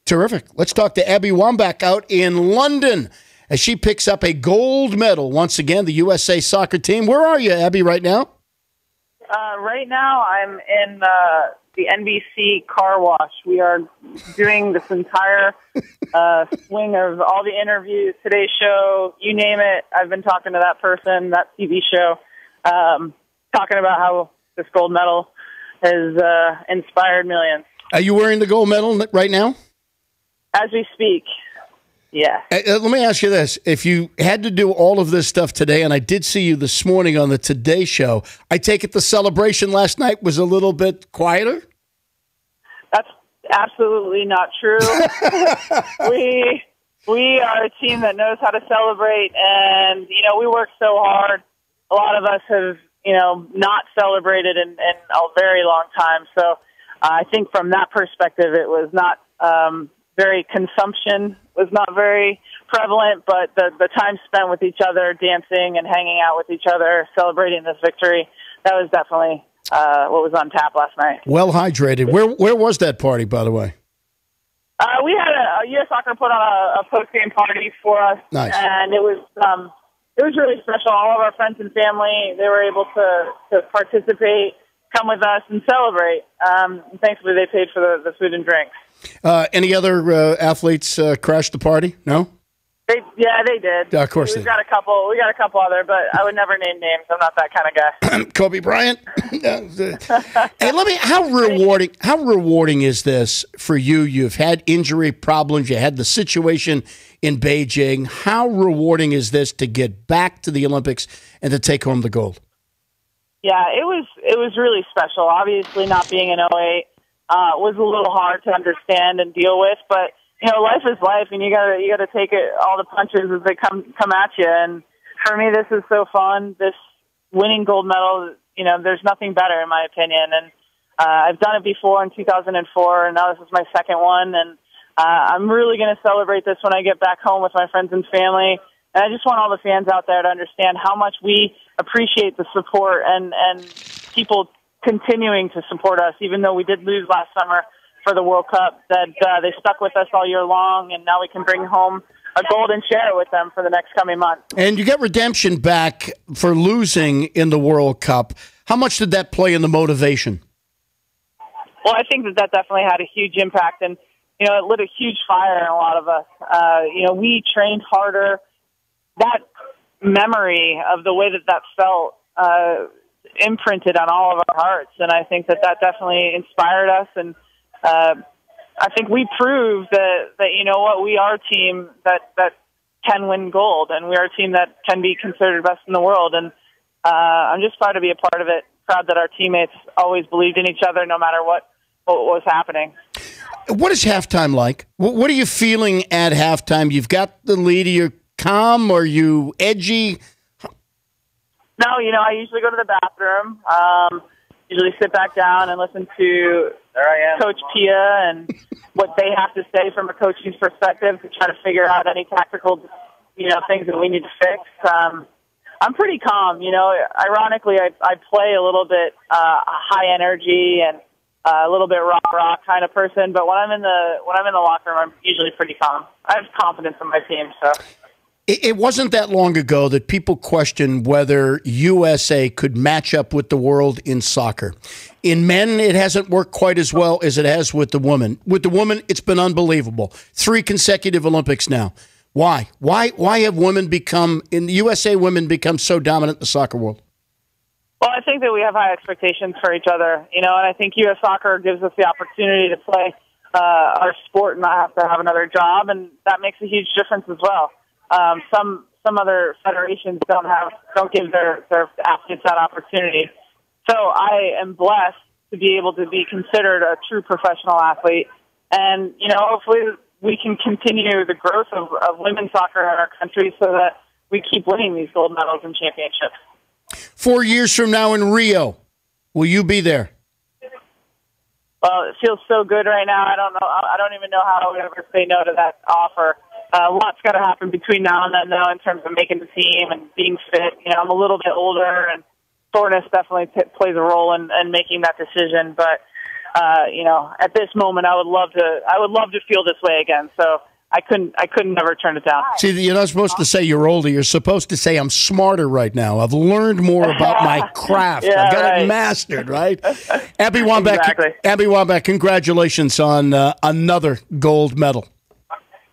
Terrific. Let's talk to Abby Wambach out in London as she picks up a gold medal once again, the USA soccer team. Where are you, Abby, right now? Right now, I'm in the NBC car wash. We are doing this entire swing of all the interviews, Today's Show, you name it. I've been talking to that person, that TV show, talking about how this gold medal has inspired millions. Are you wearing the gold medal right now? As we speak, yeah. Let me ask you this. If you had to do all of this stuff today, and I did see you this morning on the Today Show, I take it the celebration last night was a little bit quieter? That's absolutely not true. We are a team that knows how to celebrate, and, we work so hard. A lot of us have, not celebrated in a very long time. So I think from that perspective, it was not consumption was not very prevalent, but the time spent with each other, dancing and hanging out with each other, celebrating this victory, that was definitely what was on tap last night. Well hydrated. Where was that party, by the way? We had a U.S. Soccer put on a post-game party for us. Nice. And it was really special. All of our friends and family, they were able to participate, come with us, and celebrate. Thankfully, they paid for the food and drinks. Any other athletes crash the party? No? They did. Of course, we got a couple. We got a couple other, but I would never name names. I'm not that kind of guy. Kobe Bryant. Hey, how rewarding is this for you? You've had injury problems. You had the situation in Beijing. How rewarding is this to get back to the Olympics and to take home the gold? Yeah, it was really special. Obviously, not being in 08 was a little hard to understand and deal with, but life is life, and you gotta take it all the punches as they come at you. And for me, this is so fun. This winning gold medal, there's nothing better in my opinion. And I've done it before in 2004, and now this is my second one. And I'm really going to celebrate this when I get back home with my friends and family. And I just want all the fans out there to understand how much we appreciate the support and people continuing to support us, even though we did lose last summer for the World Cup, that they stuck with us all year long, and now we can bring home a gold and share it with them for the next coming months. And you get redemption back for losing in the World Cup. How much did that play in the motivation? Well, I think that definitely had a huge impact, and it lit a huge fire in a lot of us. We trained harder. That memory of the way that felt imprinted on all of our hearts, and I think that definitely inspired us. And I think we proved that we are a team that can win gold, and we are a team that can be considered best in the world. And I'm just proud to be a part of it. Proud that our teammates always believed in each other, no matter what was happening. What is halftime like? What are you feeling at halftime? You've got the lead. Are you calm? Are you edgy? No, I usually go to the bathroom. Usually sit back down and listen to Coach Pia and what they have to say from a coaching's perspective to try to figure out any tactical, things that we need to fix. I'm pretty calm. Ironically, I play a little bit high energy and a little bit rock kind of person. But when I'm in the locker room, I'm usually pretty calm. I have confidence in my team, so. It wasn't that long ago that people questioned whether USA could match up with the world in soccer. In men, it hasn't worked quite as well as it has with the women. With the women, it's been unbelievable. 3 consecutive Olympics now. Why? Why have women in the USA, women become so dominant in the soccer world? Well, I think that we have high expectations for each other, and I think U.S. Soccer gives us the opportunity to play our sport and not have to have another job, and that makes a huge difference as well. Some other federations don't give their athletes that opportunity. So I am blessed to be able to be considered a true professional athlete. And, hopefully we can continue the growth of women's soccer in our country so that we keep winning these gold medals and championships. 4 years from now in Rio, will you be there? Well, it feels so good right now. I don't know. I don't even know how I would ever say no to that offer. A lot's got to happen between now and then, though, in terms of making the team and being fit. I'm a little bit older, and soreness definitely plays a role in making that decision. But At this moment, I would love to feel this way again. So I couldn't never turn it down. See, you're not supposed to say you're older. You're supposed to say I'm smarter right now. I've learned more about my craft. I've got it mastered, right? Abby Wambach, exactly. Abby Wambach, congratulations on another gold medal.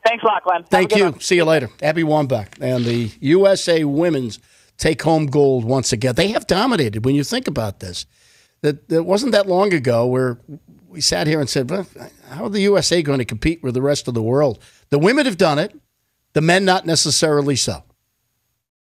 Thanks a lot, Glenn. Thank you. See you later. Abby Wambach and the USA women's take home gold once again. They have dominated when you think about this. That wasn't that long ago where we sat here and said, well, how are the USA going to compete with the rest of the world? The women have done it. The men not necessarily so.